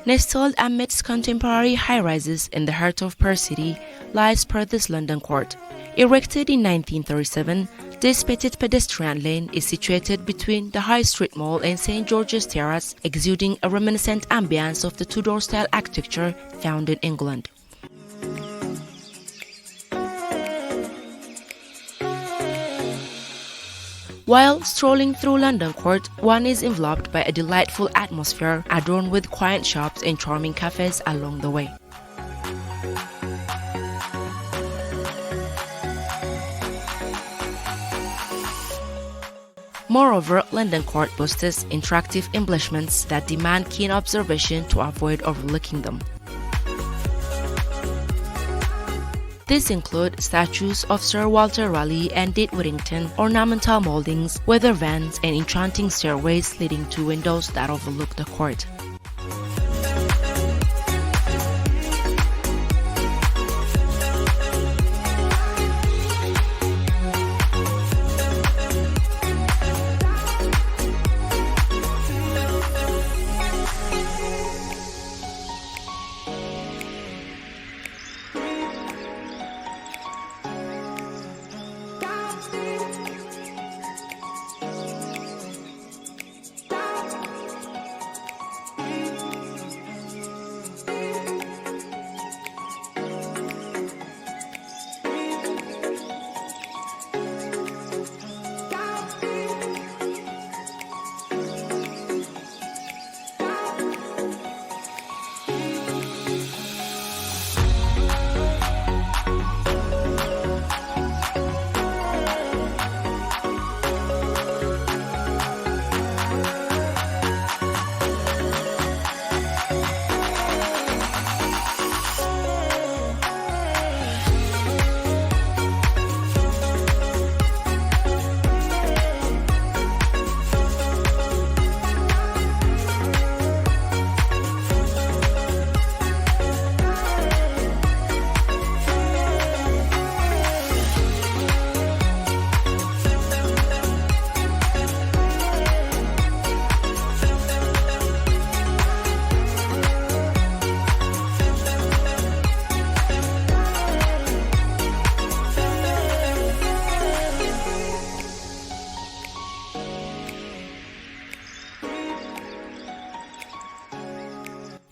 Nestled amidst contemporary high-rises in the heart of Perth City lies Perth's London Court. Erected in 1937, this petite pedestrian lane is situated between the High Street Mall and St George's Terrace, exuding a reminiscent ambience of the Tudor-style architecture found in England. While strolling through London Court, one is enveloped by a delightful atmosphere adorned with quaint shops and charming cafes along the way. Moreover, London Court boasts interactive embellishments that demand keen observation to avoid overlooking them. These include statues of Sir Walter Raleigh and Dick Whittington, ornamental moldings, weather vans, and enchanting stairways leading to windows that overlook the court.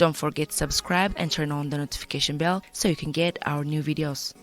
Don't forget to subscribe and turn on the notification bell so you can get our new videos.